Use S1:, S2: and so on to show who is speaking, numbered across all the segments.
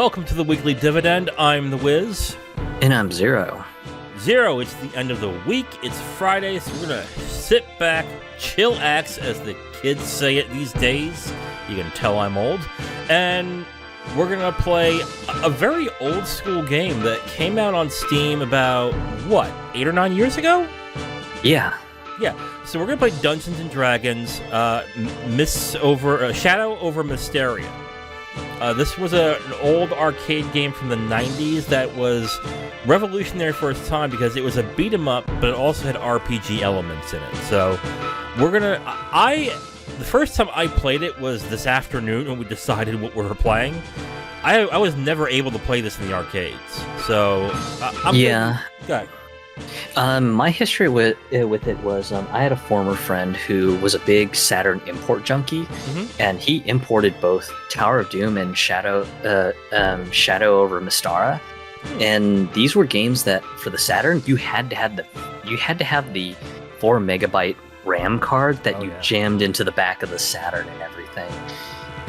S1: Welcome to the Weekly Dividend. I'm the Wiz.
S2: And I'm Zero.
S1: Zero, it's the end of the week. It's Friday, so we're going to sit back, chillax, as the kids say it these days. You can tell I'm old. And we're going to play a very old school game that came out on Steam about, 8 or 9 years ago?
S2: Yeah.
S1: Yeah, so we're going to play Dungeons & Dragons, Shadow over Mysteria. This was an old arcade game from the 90s that was revolutionary for its time because it was a beat-em-up, but it also had RPG elements in it. So we're going to... The first time I played it was this afternoon when we decided what we were playing. I was never able to play this in the arcades. So
S2: Yeah.
S1: Go ahead.
S2: My history with it was I had a former friend who was a big Saturn import junkie, and he imported both Tower of Doom and Shadow over Mystara. And these were games that for the Saturn you had to have the 4 megabyte RAM card that you jammed into the back of the Saturn and everything.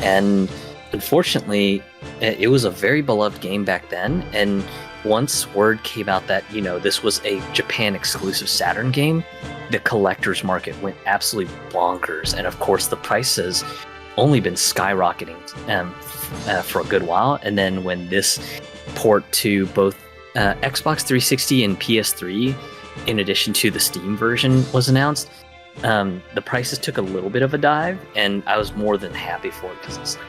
S2: And unfortunately, it was a very beloved game back then, and once word came out that, this was a Japan exclusive Saturn game, the collector's market went absolutely bonkers. And of course, the price has only been skyrocketing for a good while. And then when this port to both Xbox 360 and PS3, in addition to the Steam version, was announced, the prices took a little bit of a dive, and I was more than happy for it because it's like,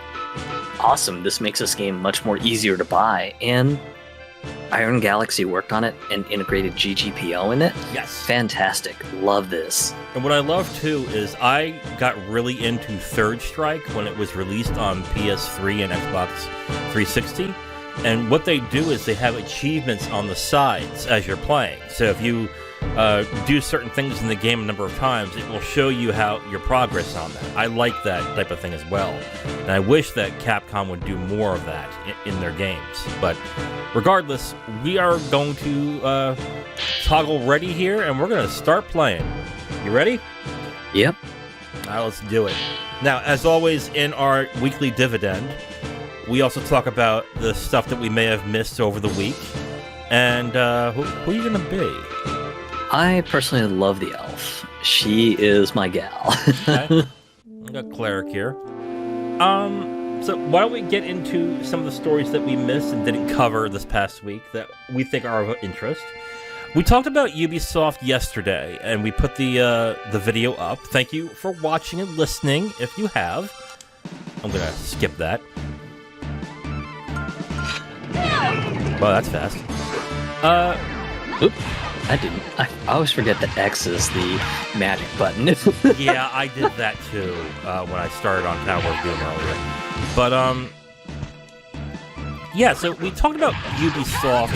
S2: awesome, this makes this game much more easier to buy. And Iron Galaxy worked on it and integrated GGPO in it.
S1: Yes.
S2: Fantastic. Love this.
S1: And what I love, too, is I got really into Third Strike when it was released on PS3 and Xbox 360. And what they do is they have achievements on the sides as you're playing. So if you do certain things in the game a number of times, it will show you how your progress on that. I like that type of thing as well. And I wish that Capcom would do more of that in their games. But regardless, we are going to toggle ready here, and we're going to start playing. You ready?
S2: Yep.
S1: All right, let's do it. Now, as always, in our Weekly Dividend, we also talk about the stuff that we may have missed over the week. And who are you going to be?
S2: I personally love the elf. She is my gal.
S1: Okay. I got Cleric here. So why don't we get into some of the stories that we missed and didn't cover this past week that we think are of interest. We talked about Ubisoft yesterday, and we put the video up. Thank you for watching and listening, if you have. I'm going to skip that. Wow, that's fast.
S2: Oops. I didn't. I always forget that X is the magic button.
S1: Yeah, I did that too when I started on Tower of Doom earlier. But yeah. So we talked about Ubisoft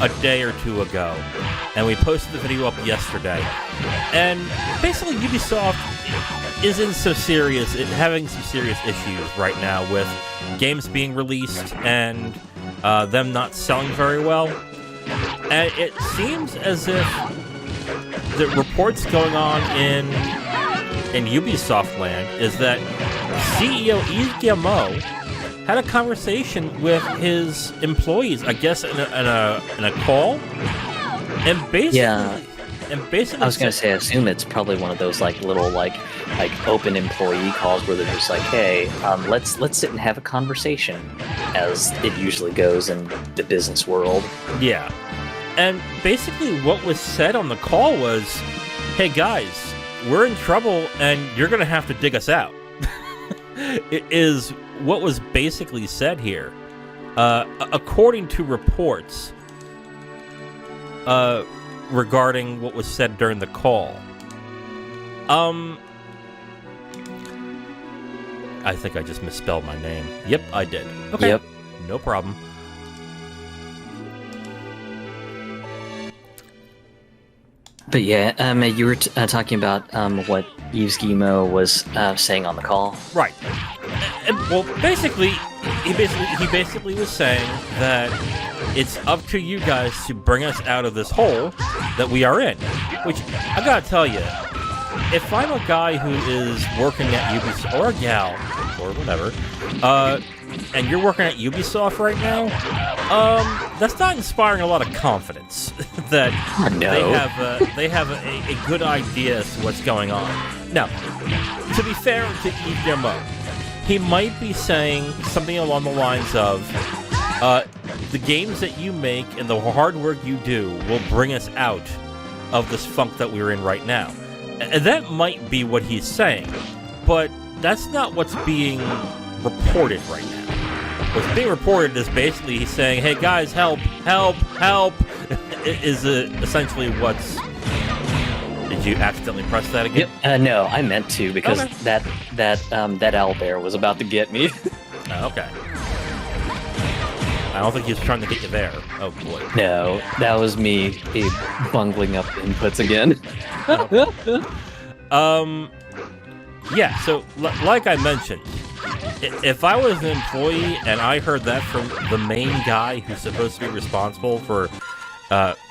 S1: a day or two ago, and we posted the video up yesterday. And basically, Ubisoft is having some serious issues right now with games being released and them not selling very well. And it seems as if the reports going on in Ubisoft land is that CEO Yves Guillemot had a conversation with his employees, I guess, in a call, and basically,
S2: I was gonna say, I assume it's probably one of those little open employee calls where they're just like, hey, let's sit and have a conversation, as it usually goes in the business world.
S1: Yeah. And basically what was said on the call was, hey guys, we're in trouble and you're going to have to dig us out. It is what was basically said here. According to reports regarding what was said during the call. I think I just misspelled my name. Yep, I did. Okay.
S2: Yep.
S1: No problem.
S2: But yeah, you were talking about what Yves Guillemot was saying on the call.
S1: Right. Well, basically, he basically was saying that it's up to you guys to bring us out of this hole that we are in. Which, I gotta tell you, if I'm a guy who is working at Ubisoft, or a gal, or whatever, and you're working at Ubisoft right now, that's not inspiring a lot of confidence that they have a good idea as to what's going on. Now, to be fair to Guillermo, he might be saying something along the lines of, the games that you make and the hard work you do will bring us out of this funk that we're in right now. And that might be what he's saying, but that's not what's being reported right now. What's being reported is basically he's saying, hey guys, help, help, help, is essentially what's... Did you accidentally press that again?
S2: Yep. No, I meant to, because that owlbear was about to get me.
S1: Okay. I don't think he was trying to get you there. Oh boy.
S2: No, that was me bungling up inputs again.
S1: Yeah, so like I mentioned, if I was an employee and I heard that from the main guy who's supposed to be responsible for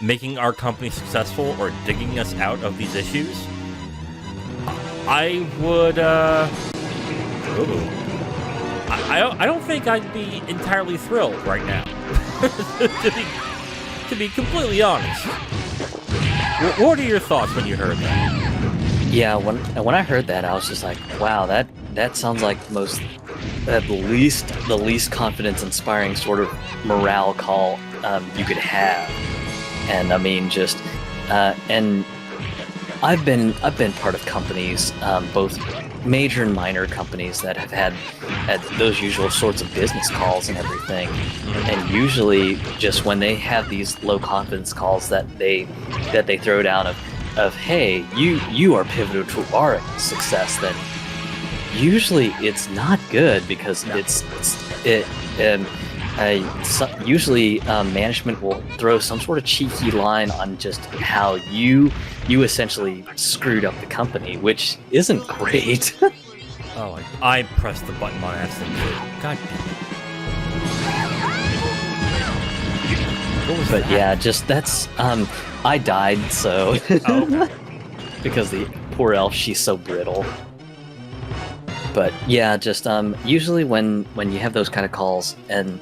S1: making our company successful or digging us out of these issues, I would, I don't think I'd be entirely thrilled right now, to be completely honest. What are your thoughts when you heard that?
S2: Yeah, when I heard that, I was just like, wow, that sounds like the least confidence-inspiring sort of morale call you could have. And I mean, just and I've been part of companies, both major and minor companies that have had those usual sorts of business calls and everything. And usually, just when they have these low confidence calls that they throw down of hey, you are pivotal to our success, then usually it's not good, because usually management will throw some sort of cheeky line on just how you essentially screwed up the company, which isn't great.
S1: Oh, I pressed the button on accident too. God damn it. What was that?
S2: Yeah, just that's I died, so
S1: Oh, okay.
S2: because the poor elf, she's so brittle. But yeah, just usually when you have those kind of calls and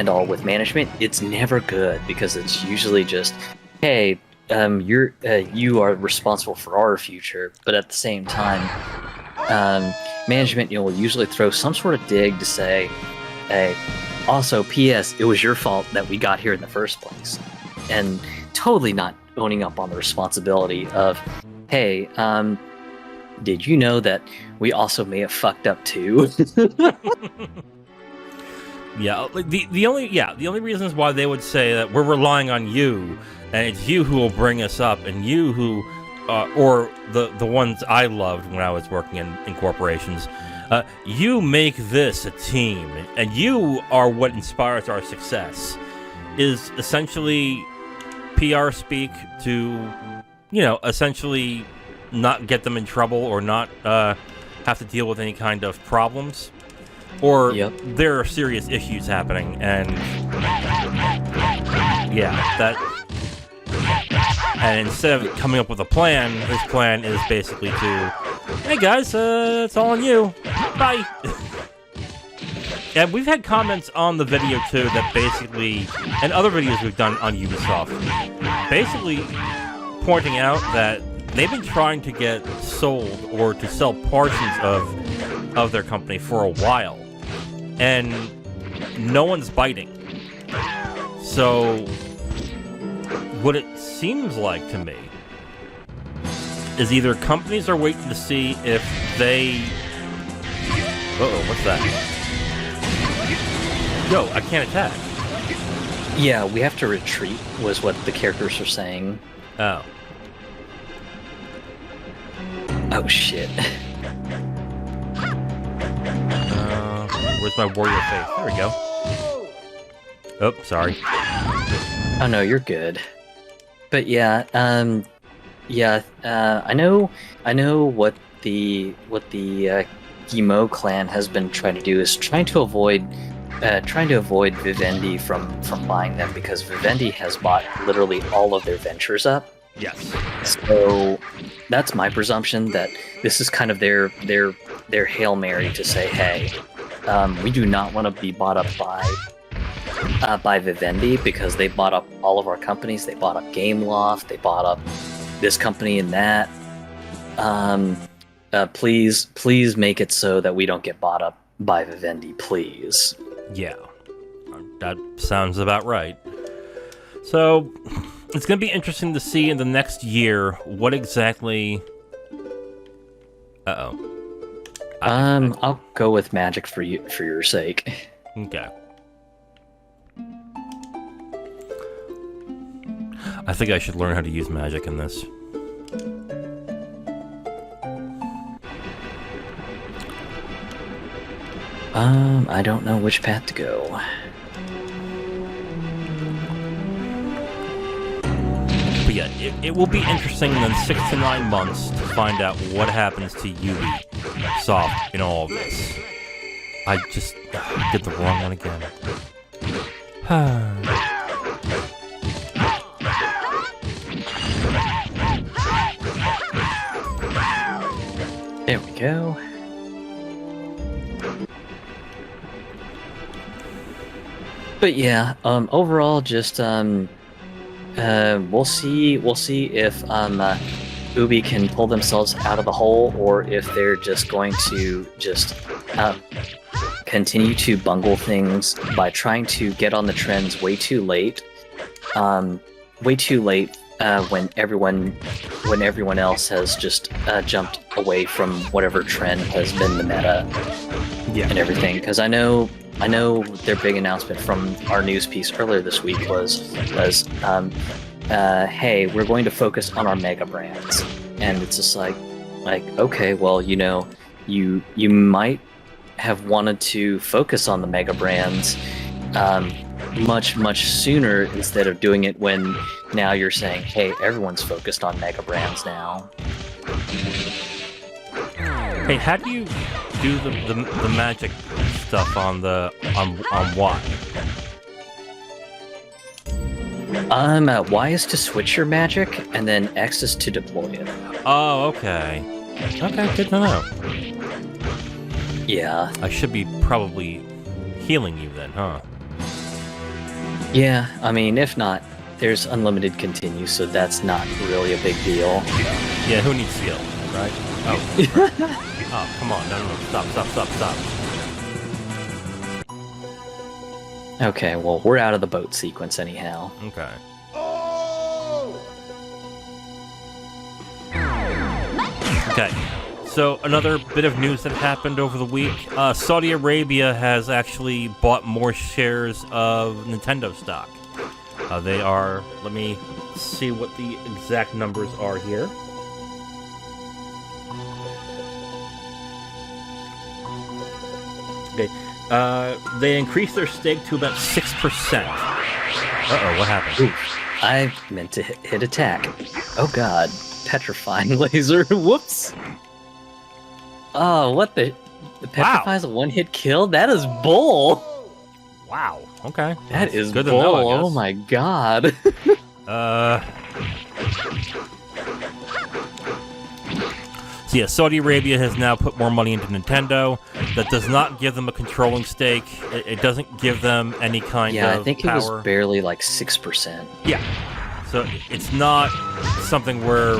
S2: all with management, it's never good, because it's usually just, hey, you are responsible for our future. But at the same time, management will usually throw some sort of dig to say, hey, also, P.S., it was your fault that we got here in the first place, and totally not owning up on the responsibility of, hey, did you know that we also may have fucked up too?
S1: Yeah, the only reasons why they would say that we're relying on you, and it's you who will bring us up, and you who, or the ones I loved when I was working in corporations, you make this a team, and you are what inspires our success, is essentially PR speak to, essentially not get them in trouble or not have to deal with any kind of problems, or there are serious issues happening, and and instead of coming up with a plan, his plan is basically to, hey guys, it's all on you, bye. And we've had comments on the video too that basically, and other videos we've done on Ubisoft, basically pointing out that they've been trying to get sold or to sell portions of their company for a while, and no one's biting. So what it seems like to me is either companies are waiting to see if they... Uh-oh, what's that? Yo, I can't attack.
S2: Yeah, we have to retreat, was what the characters are saying.
S1: Oh.
S2: Oh, shit.
S1: Where's my warrior face? There we go. Oh, sorry.
S2: Oh, no, you're good. But yeah, I know what the Guillemot clan has been trying to do is trying to avoid Vivendi from buying them, because Vivendi has bought literally all of their ventures up.
S1: Yes.
S2: So that's my presumption, that this is kind of their Hail Mary to say, hey, we do not want to be bought up by Vivendi, because they bought up all of our companies. They bought up Gameloft. They bought up this company and that. Please make it so that we don't get bought up by Vivendi, please.
S1: Yeah, that sounds about right. So it's going to be interesting to see in the next year what exactly.
S2: I'll go with Magic for your sake.
S1: Okay. I think I should learn how to use Magic in this.
S2: I don't know which path to go.
S1: But yeah, it will be interesting in 6 to 9 months to find out what happens to Ubisoft in all of this. I just did the wrong one again.
S2: There we go. But yeah, overall, just we'll see if Ubi can pull themselves out of the hole, or if they're just going to just continue to bungle things by trying to get on the trends way too late. When everyone else has just jumped away from whatever trend has been the meta, and everything. Because I know their big announcement from our news piece earlier this week was hey, we're going to focus on our mega brands, and it's just like okay, well, you might have wanted to focus on the mega brands much sooner, instead of doing it when now you're saying, hey, everyone's focused on mega brands now.
S1: Hey, how do you do the magic stuff on Y?
S2: Y is to switch your magic, and then X is to deploy it.
S1: Oh, okay. Okay, good to know.
S2: Yeah.
S1: I should be probably healing you then, huh?
S2: Yeah, I mean, if not, there's unlimited continue, so that's not really a big deal.
S1: Yeah, who needs skill, right? Oh. Oh, come on, no, stop.
S2: Okay, well, we're out of the boat sequence anyhow.
S1: Okay. Okay, so another bit of news that happened over the week. Saudi Arabia has actually bought more shares of Nintendo stock. They are, let me see what the exact numbers are here. Okay, they increased their stake to about 6%. Uh-oh, what happened?
S2: Oof, I meant to hit attack. Oh god, petrifying laser, whoops! Oh, what the petrify's a one-hit kill? That is bull!
S1: Wow, okay.
S2: That is
S1: good
S2: bull,
S1: to know, I guess.
S2: Oh my god.
S1: So yeah, Saudi Arabia has now put more money into Nintendo. That does not give them a controlling stake. It doesn't give them any kind of power.
S2: Yeah, I think it was barely like 6%.
S1: Yeah. So it's not something where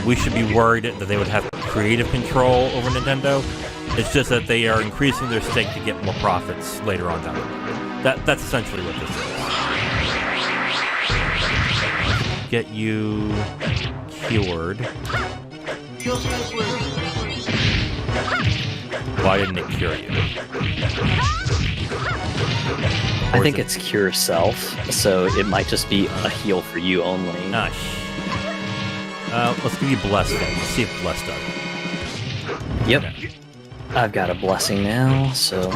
S1: we should be worried that they would have creative control over Nintendo. It's just that they are increasing their stake to get more profits later on down the road. That's essentially what this is. Get you cured. Why didn't it cure you?
S2: I think it's cure self, so it might just be a heal for you only.
S1: Let's give you Bless then. Let's see if Bless does it.
S2: Yep.
S1: Okay.
S2: I've got a blessing now, so...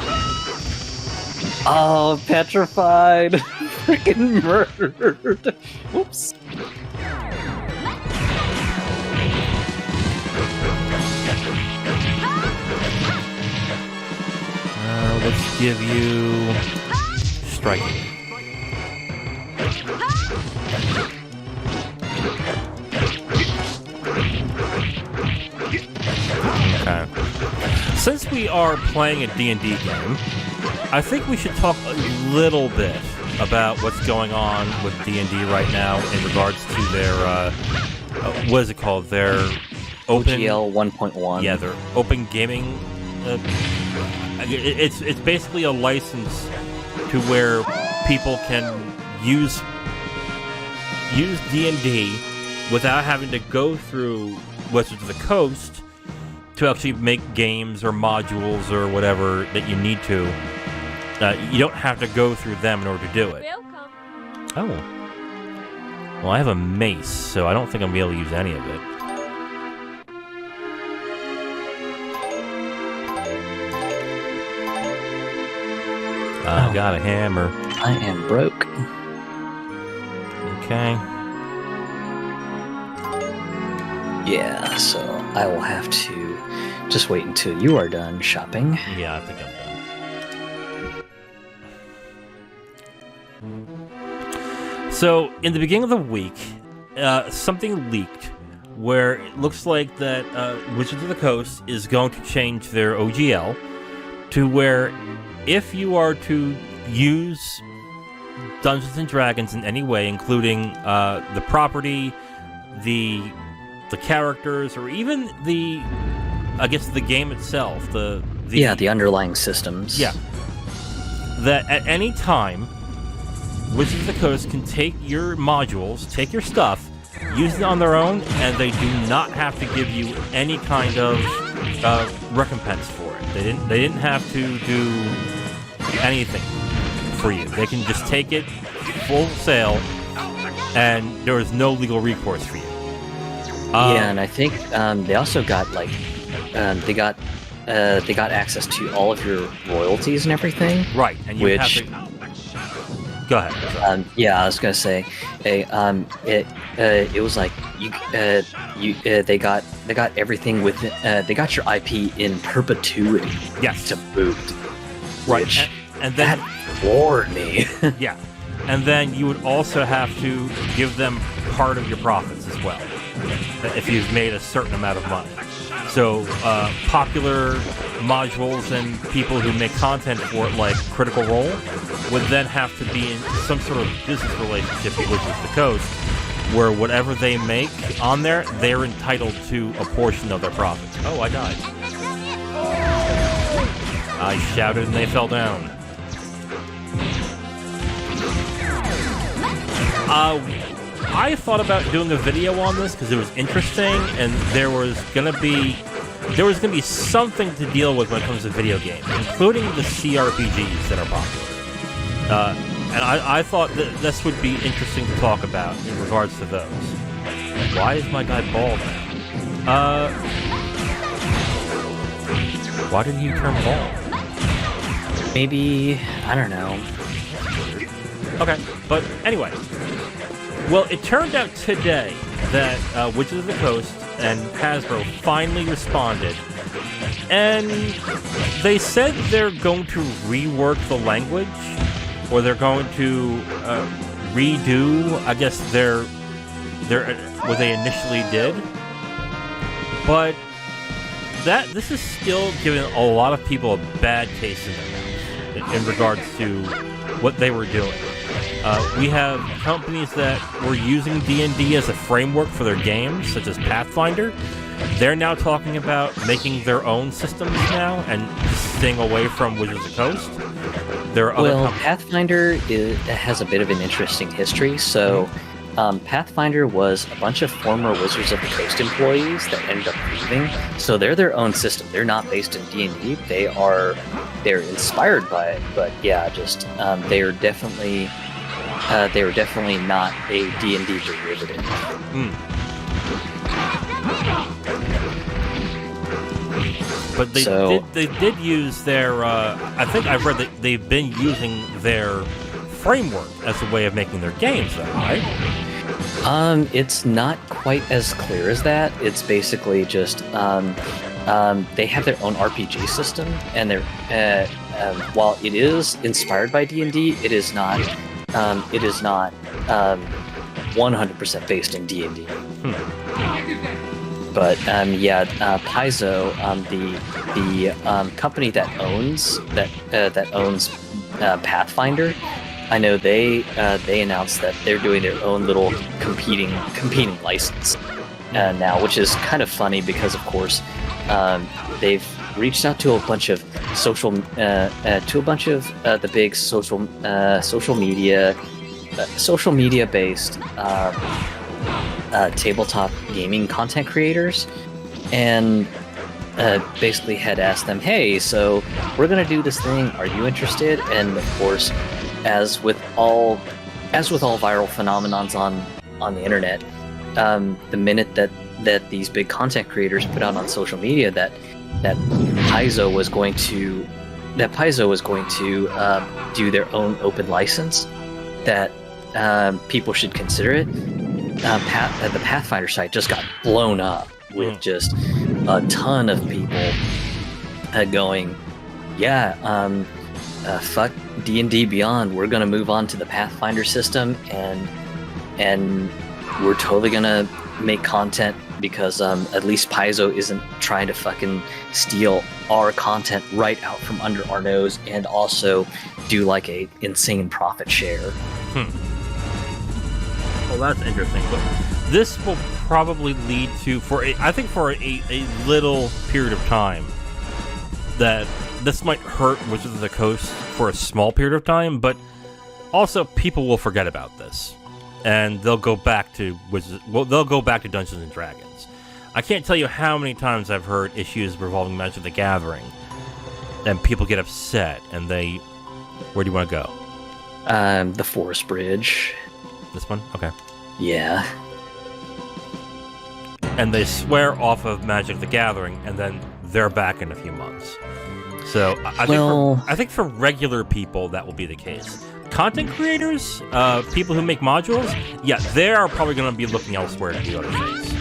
S2: Oh, petrified! Freaking murdered! Whoops.
S1: Let's give you striking. Okay. since we are playing a D&D game, I think we should talk a little bit about what's going on with D&D right now in regards to their, what is it called? Their open...
S2: OGL 1.1.
S1: Yeah, their open gaming... it's basically a license to where people can use D&D without having to go through Wizards of the Coast to actually make games or modules or whatever that you need to. You don't have to go through them in order to do it.
S3: Welcome.
S1: Oh. Well, I have a mace, so I don't think I'm going to be able to use any of it. I got a hammer.
S2: I am broke.
S1: Okay.
S2: Yeah, so I will have to just wait until you are done shopping.
S1: Yeah, I think I'm done. So, in the beginning of the week, something leaked where it looks like that Wizards of the Coast is going to change their OGL to where if you are to use Dungeons and Dragons in any way, including the property, the characters, or even the game itself, the
S2: underlying systems.
S1: Yeah. That at any time, Wizards of the Coast can take your modules, take your stuff, use it on their own, and they do not have to give you any kind of recompense for it. They didn't have to do anything for you. They can just take it full sale, and there is no legal recourse for you.
S2: Yeah, and I think they also got they got access to all of your royalties and everything.
S1: Right, and you have to. Go ahead.
S2: Yeah, I was gonna say, it was like they got everything with they got your IP in perpetuity.
S1: Yes.
S2: To boot.
S1: Right,
S2: Which,
S1: and then
S2: that floored me.
S1: Yeah, and then you would also have to give them part of your profits as well, if you've made a certain amount of money. So popular modules and people who make content for it, like Critical Role, would then have to be in some sort of business relationship with Wizards of the Coast, where whatever they make on there, they're entitled to a portion of their profits. Oh, I died. I shouted and they fell down. I thought about doing a video on this because it was interesting, and there was gonna be something to deal with when it comes to video games, including the CRPGs that are popular. And I thought that this would be interesting to talk about in regards to those. Why is my guy bald now? Why did he turn bald?
S2: Maybe, I don't know.
S1: Okay, but anyway. Well, it turned out today that Wizards of the Coast and Hasbro finally responded, and they said they're going to rework the language, or they're going to redo, I guess, their what they initially did. But this is still giving a lot of people a bad taste in their mouth in regards to what they were doing. We have companies that were using D&D as a framework for their games, such as Pathfinder. They're now talking about making their own systems now and just staying away from Wizards of the Coast. There are other
S2: Pathfinder has a bit of an interesting history. So, Pathfinder was a bunch of former Wizards of the Coast employees that ended up leaving. So they're their own system. They're not based in D&D. They're inspired by it, but yeah, just they were definitely not a D&D derivative.
S1: But they did use their. I think I've read that they've been using their framework as a way of making their games, though, right?
S2: It's not quite as clear as that. It's basically just they have their own RPG system, and they're while it is inspired by D&D, it is not 100% based in D&D. Paizo, the company that owns Pathfinder. I know they announced that they're doing their own little competing license now, which is kind of funny because, of course, they've reached out to a bunch of the big social media based tabletop gaming content creators, and basically had asked them, hey, so we're gonna do this thing, are you interested? And of course, as with all viral phenomenons on the internet, the minute that these big content creators put out on social media that Paizo was going to do their own open license, that people should consider it, the Pathfinder site just got blown up with just a ton of people going, fuck D&D Beyond, we're gonna move on to the Pathfinder system, and we're totally gonna make content because at least Paizo isn't trying to fucking steal our content right out from under our nose and also do like a insane profit share.
S1: Well, that's interesting. But this will probably lead to, for a little period of time, that this might hurt Wizards of the Coast for a small period of time, but also people will forget about this, and they'll go back to Dungeons and Dragons. I can't tell you how many times I've heard issues revolving Magic the Gathering, and people get upset, and where do you want to go?
S2: The Forest Bridge.
S1: This one? Okay.
S2: Yeah.
S1: And they swear off of Magic the Gathering, and then they're back in a few months. So I think for regular people, that will be the case. Content creators, people who make modules, they are probably going to be looking elsewhere to do other things.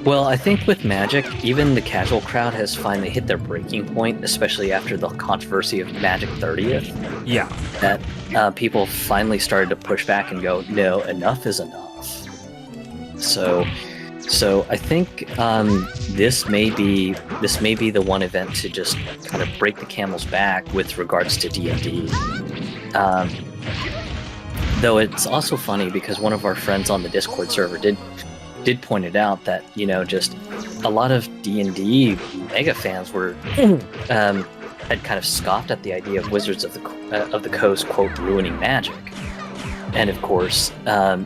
S2: Well, I think with Magic, even the casual crowd has finally hit their breaking point, especially after the controversy of Magic 30th. Yeah. That people finally started to push back and go, no, enough is enough. So I think this may be the one event to just kind of break the camel's back with regards to D&D. Though it's also funny because one of our friends on the Discord server did point it out that, just a lot of D&D mega fans were had kind of scoffed at the idea of Wizards of the Coast, quote, ruining Magic. And of course, a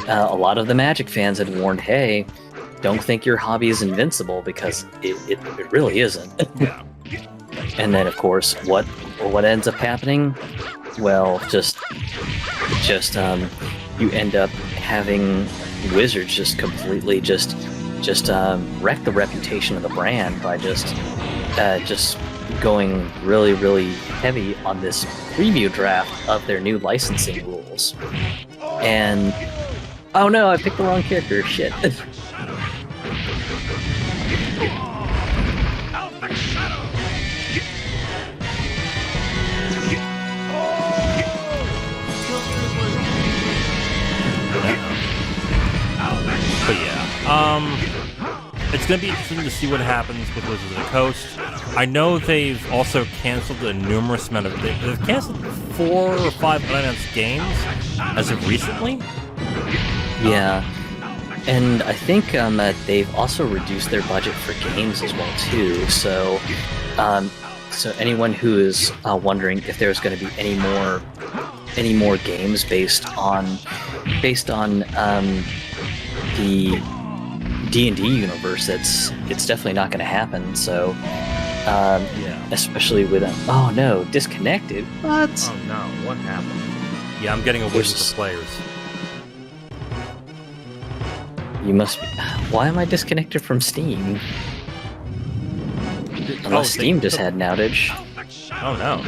S2: lot of the Magic fans had warned, hey, don't think your hobby is invincible, because it really isn't. Yeah. And then, of course, what ends up happening? Well, just you end up having Wizards just completely just wreck the reputation of the brand by just going really, really heavy on this preview draft of their new licensing rules. And oh no, I picked the wrong character. Shit.
S1: But it's going to be interesting to see what happens with Wizards of the Coast. I know they've also canceled a numerous amount of... They've canceled 4 or 5 unannounced games as of recently.
S2: Yeah. And I think they've also reduced their budget for games as well, too. So anyone who is wondering if there's going to be any more games based on the D&D universe, it's definitely not going to happen. So especially with oh no, disconnected. What?
S1: Oh no, what happened? Yeah, I'm getting a wish of players.
S2: You must be... Why am I disconnected from Steam? Unless Steam just had an outage.
S1: Oh no.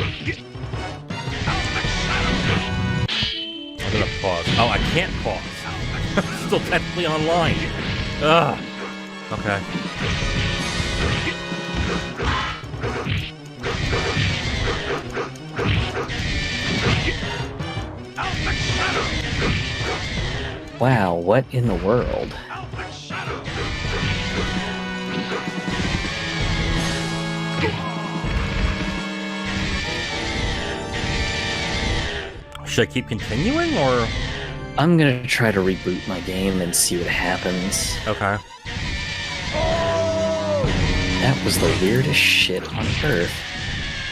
S1: I'm gonna pause. Oh, I can't pause. Still technically online. Ugh. Okay.
S2: Wow, what in the world?
S1: Should I keep continuing, or?
S2: I'm gonna try to reboot my game and see what happens.
S1: Okay.
S2: That was the weirdest shit on earth.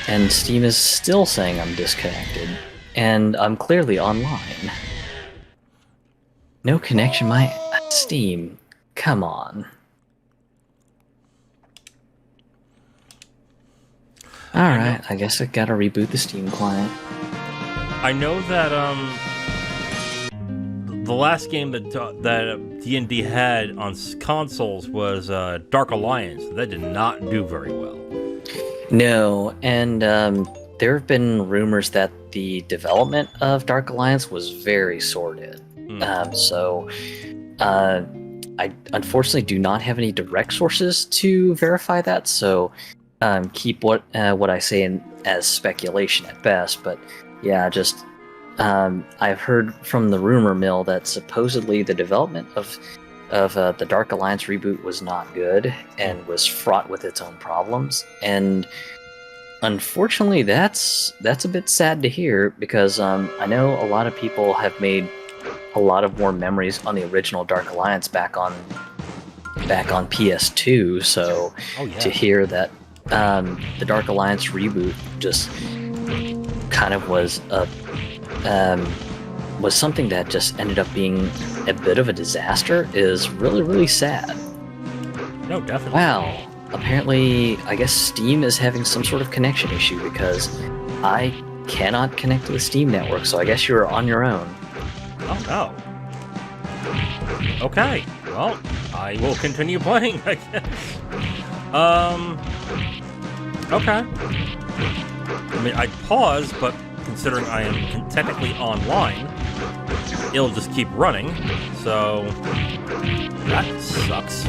S2: And Steam is still saying I'm disconnected. And I'm clearly online. No connection, my Steam. Come on. Alright, I guess I gotta reboot the Steam client.
S1: I know that the last game that D&D had on consoles was Dark Alliance. That did not do very well. I
S2: unfortunately do not have any direct sources to verify that, so keep what I say as speculation at best. But yeah, just I've heard from the rumor mill that supposedly the development of the Dark Alliance reboot was not good and was fraught with its own problems. And unfortunately, that's a bit sad to hear, because I know a lot of people have made a lot of more memories on the original Dark Alliance back on PS2. So to hear that the Dark Alliance reboot just kind of was something that just ended up being a bit of a disaster is really, really sad.
S1: No, definitely.
S2: Wow. Apparently, I guess Steam is having some sort of connection issue, because I cannot connect to the Steam network, so I guess you're on your own.
S1: Oh, no. Okay. Well, I will continue playing, I guess. Okay. I mean, I'd pause, but considering I am technically online, it'll just keep running, so that sucks.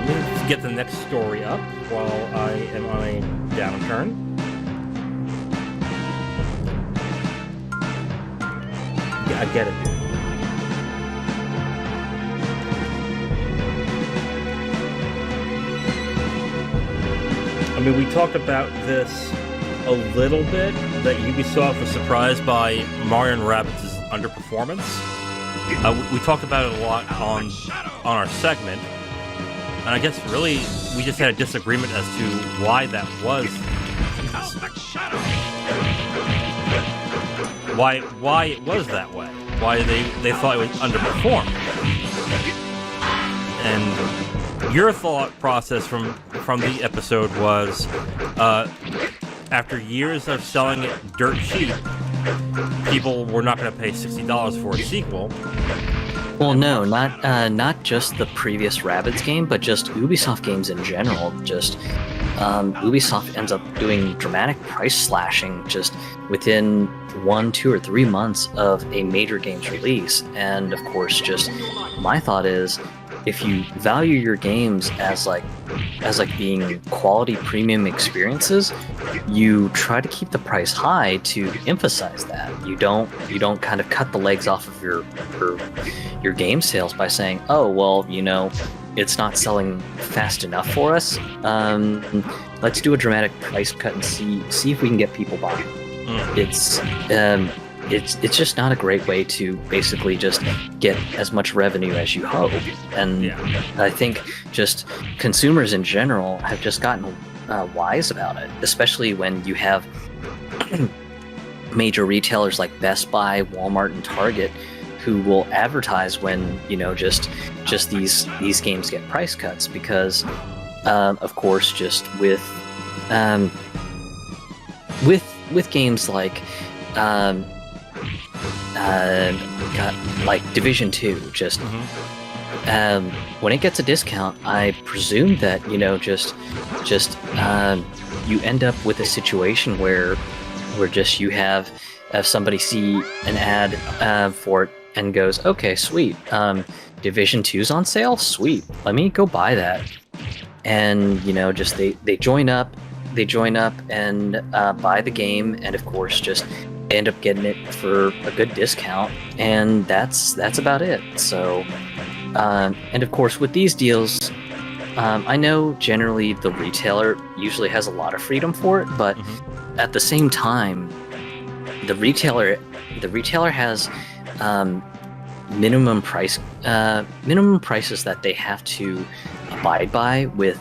S1: Let me get the next story up while I am on a downturn. Yeah, I get it, dude. I mean, we talked about this a little bit, that Ubisoft was surprised by Mario & Rabbids' underperformance. We talked about it a lot on our segment, and I guess really we just had a disagreement as to why that was. Why it was that way. Why they thought it was underperformed. And your thought process from the episode was, after years of selling it dirt cheap, people were not going to pay $60 for a sequel.
S2: Well, no, not just the previous Rabbids game, but just Ubisoft games in general. Just Ubisoft ends up doing dramatic price slashing just within 1, 2, or 3 months of a major game's release. And of course, just my thought is, if you value your games as being quality premium experiences, you try to keep the price high to emphasize that. You don't kind of cut the legs off of your game sales by saying, oh well, it's not selling fast enough for us. Let's do a dramatic price cut and see if we can get people buying. It's just not a great way to basically just get as much revenue as you hope. And I think just consumers in general have just gotten wise about it, especially when you have major retailers like Best Buy, Walmart, and Target who will advertise when just these games get price cuts, because of course just with games like like Division 2, just when it gets a discount, I presume that you end up with a situation where just you have somebody see an ad for it and goes, okay, sweet, Division 2's on sale, sweet, let me go buy that. And just they join up and buy the game, and of course just end up getting it for a good discount, and that's about it. So and of course with these deals, I know generally the retailer usually has a lot of freedom for it, but at the same time, the retailer has minimum prices that they have to abide by with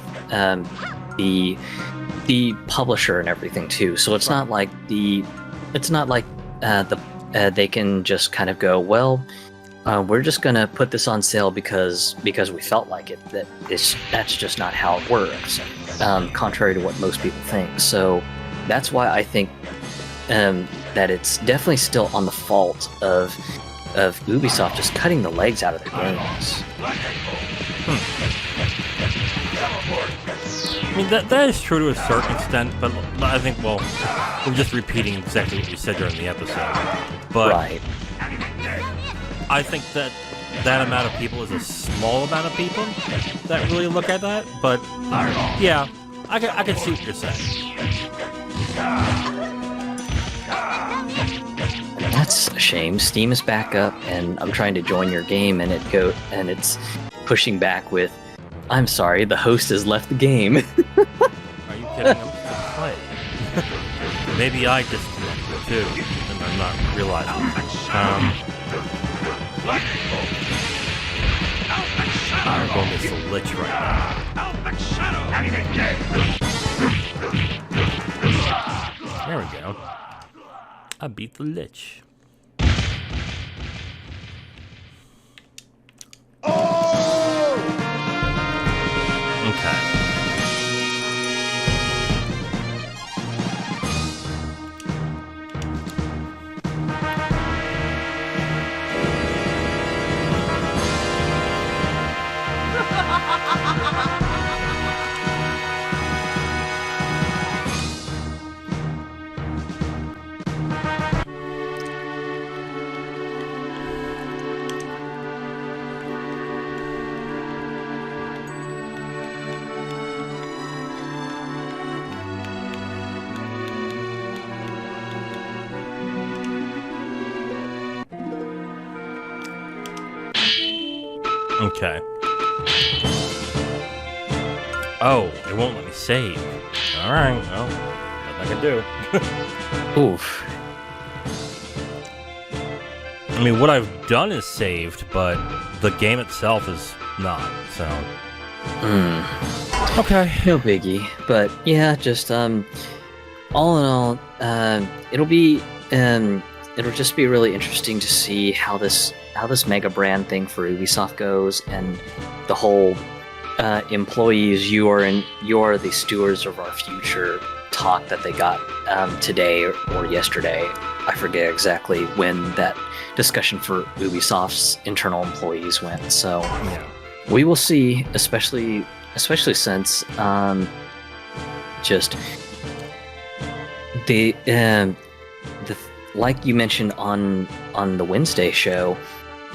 S2: the publisher and everything too. So it's not like they can just kind of go, well, we're just gonna put this on sale because we felt like it. That's just not how it works, contrary to what most people think. So that's why I think that it's definitely still on the fault of Ubisoft just cutting the legs out of their games.
S1: I mean, that is true to a certain extent, but I think, well, we're just repeating exactly what you said during the episode. But
S2: Right.
S1: I think that amount of people is a small amount of people that really look at that. But yeah, I can see what you're saying.
S2: That's a shame. Steam is back up, and I'm trying to join your game, and it's pushing back with, "I'm sorry, the host has left the game."
S1: Are you kidding? I'm still playing. Maybe I disconnected too, and I'm not realizing. I'm going to the Lich right now. There we go. I beat the Lich. Okay. Okay. Oh, it won't let me save. Alright, well, nothing I can do.
S2: Oof.
S1: I mean, what I've done is saved, but the game itself is not, so... Okay.
S2: No biggie. But yeah, just all in all, it'll just be really interesting to see how this mega brand thing for Ubisoft goes, and the whole employees, you are the stewards of our future talk that they got today or yesterday. I forget exactly when that discussion for Ubisoft's internal employees went. So
S1: Yeah.
S2: we will see, especially since just the like you mentioned on the Wednesday show,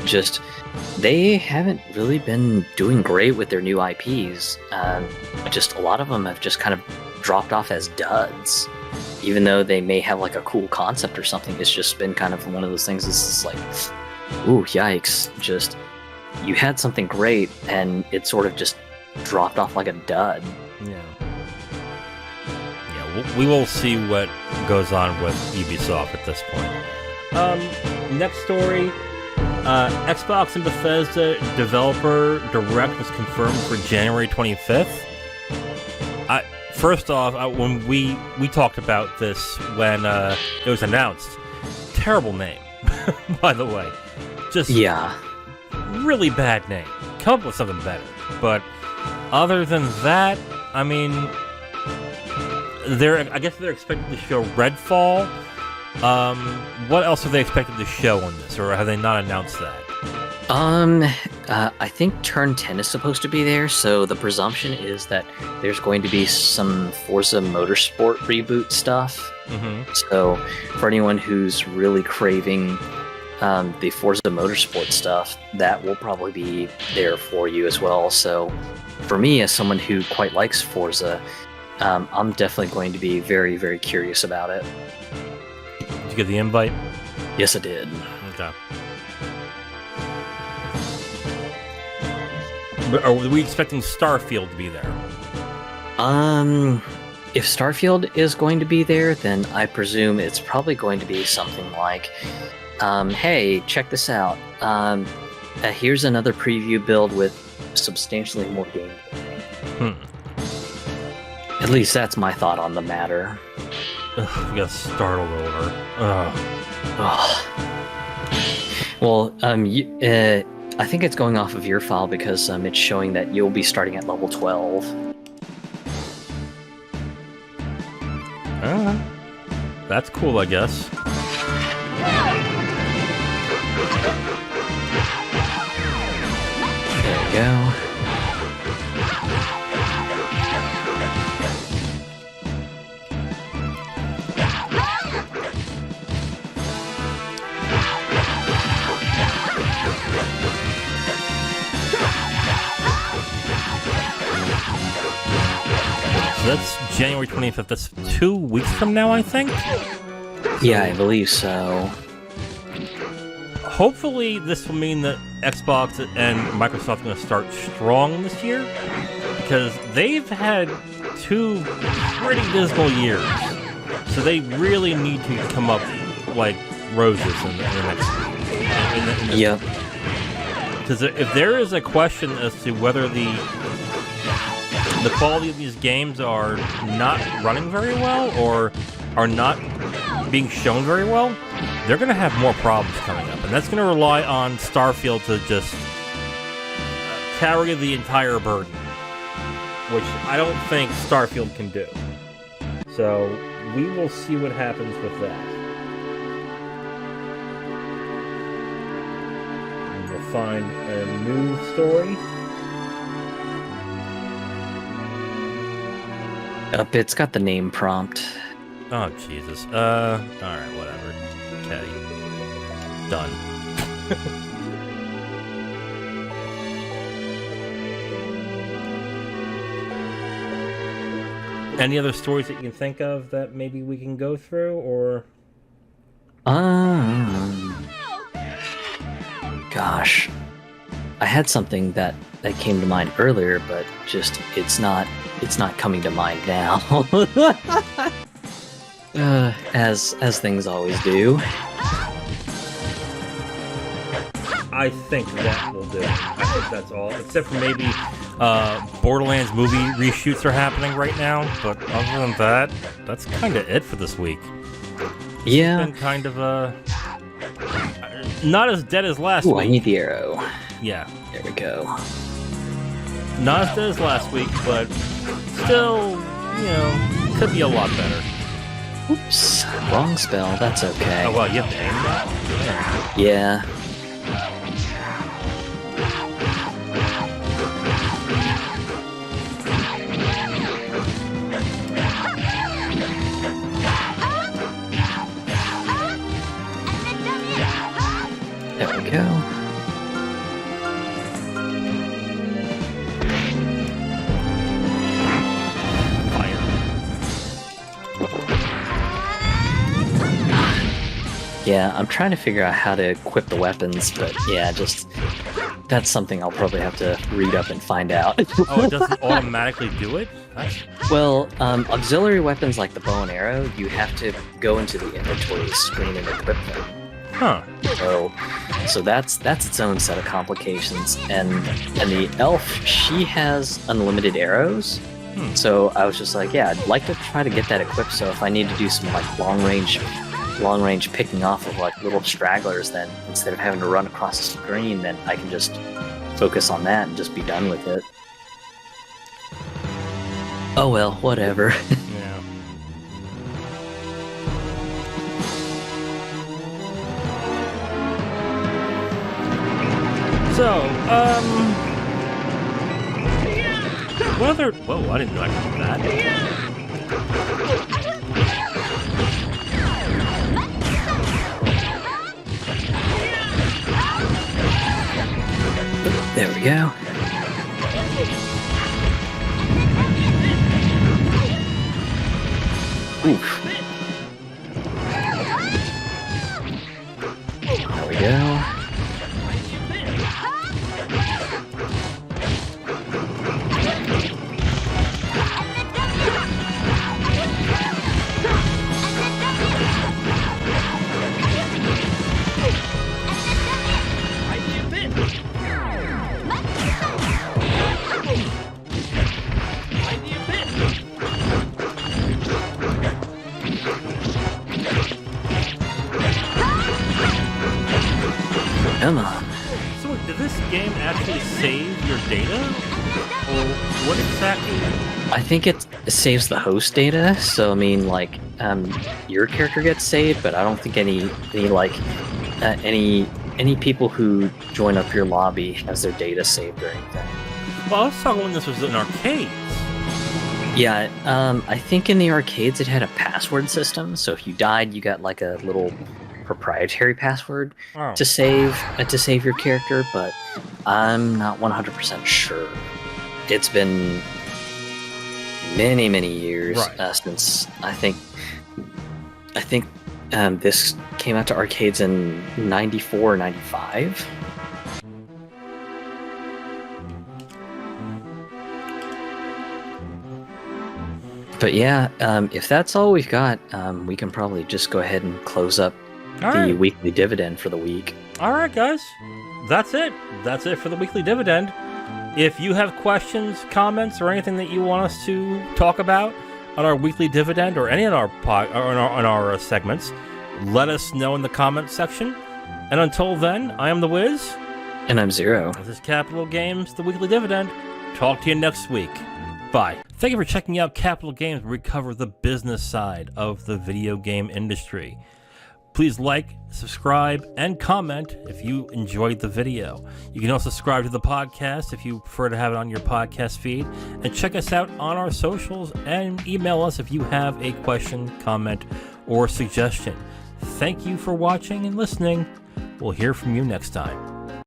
S2: just they haven't really been doing great with their new IPs. Just a lot of them have just kind of dropped off as duds, even though they may have like a cool concept or something. It's just been kind of one of those things. It's just like, ooh, yikes! Just you had something great, and it sort of just dropped off like a dud.
S1: Yeah. Yeah, we will see what goes on with Ubisoft at this point. Next story. Xbox and Bethesda Developer Direct was confirmed for January 25th. First off, when we talked about this when it was announced, terrible name, by the way. Just really bad name. Come up with something better. But other than that, I mean, I guess they're expected to show Redfall. What else are they expected to show on this, or have they not announced that?
S2: I think Turn 10 is supposed to be there, so the presumption is that there's going to be some Forza Motorsport reboot stuff.
S1: Mm-hmm.
S2: So for anyone who's really craving the Forza Motorsport stuff, that will probably be there for you as well. So for me, as someone who quite likes Forza, I'm definitely going to be very, very curious about it.
S1: Did you get the invite?
S2: Yes, I did.
S1: Okay. But are we expecting Starfield to be there?
S2: if Starfield is going to be there, then I presume it's probably going to be something like, hey, check this out. Here's another preview build with substantially more gameplay. At least that's my thought on the matter.
S1: Ugh, we got startled over.
S2: Well, I think it's going off of your file because it's showing that you'll be starting at level 12.
S1: That's cool, I guess.
S2: There we go.
S1: So that's January 25th. That's 2 weeks from now, I think?
S2: Yeah, I believe so.
S1: Hopefully, this will mean that Xbox and Microsoft are going to start strong this year, because they've had 2 pretty dismal years. So they really need to come up like roses in the next.
S2: Yep.
S1: Because if there is a question as to whether the quality of these games are not running very well or are not being shown very well, they're going to have more problems coming up. And that's going to rely on Starfield to just carry the entire burden, which I don't think Starfield can do. So we will see what happens with that. And we'll find a new story.
S2: It's got the name prompt.
S1: Oh, Jesus. Alright, whatever. Okay. Done. Any other stories that you can think of that maybe we can go through, or?
S2: Gosh. I had something that came to mind earlier, but just, it's not coming to mind now. As things always do.
S1: I think that will do it. I think that's all. Except for maybe Borderlands movie reshoots are happening right now. But other than that, that's kind of it for this week.
S2: Yeah.
S1: It's been kind of not as dead as last week.
S2: I need the arrow.
S1: Yeah.
S2: There we go.
S1: Not as dead as last week, but still, could be a lot better.
S2: Oops. Wrong spell. That's okay.
S1: Oh, well, you have to aim that?
S2: Yeah. There we go. Yeah, I'm trying to figure out how to equip the weapons, but yeah, that's something I'll probably have to read up and find out.
S1: Oh, it doesn't automatically do it?
S2: Well, auxiliary weapons like the bow and arrow, you have to go into the inventory screen and equip them.
S1: Huh.
S2: So that's its own set of complications. And the elf, she has unlimited arrows. So I was just like, yeah, I'd like to try to get that equipped, so if I need to do some like long range picking off of like little stragglers, then instead of having to run across the screen, then I can just focus on that and just be done with it. Oh well, whatever.
S1: Yeah. So, what other... Whoa, I didn't know I could do that.
S2: There we go. Oof. There we go. Come on.
S1: So did this game actually save your data? Or what exactly?
S2: I think it saves the host data, so I mean, like, your character gets saved, but I don't think any people who join up your lobby has their data saved or anything.
S1: Well, I was talking when this was in arcades.
S2: Yeah, I think in the arcades it had a password system, so if you died, you got like a little proprietary password to save your character, but I'm not 100% sure. It's been many years since I think this came out to arcades in 94 or 95. But yeah, if that's all we've got, we can probably just go ahead and close up the weekly dividend for the week.
S1: All right, guys. That's it. That's it for the weekly dividend. If you have questions, comments, or anything that you want us to talk about on our weekly dividend or any of our on our segments, let us know in the comments section. And until then, I am the Wiz.
S2: And I'm Zero.
S1: This is Capital Games, the weekly dividend. Talk to you next week. Bye. Thank you for checking out Capital Games, where we cover the business side of the video game industry. Please like, subscribe, and comment if you enjoyed the video. You can also subscribe to the podcast if you prefer to have it on your podcast feed. And check us out on our socials and email us if you have a question, comment, or suggestion. Thank you for watching and listening. We'll hear from you next time.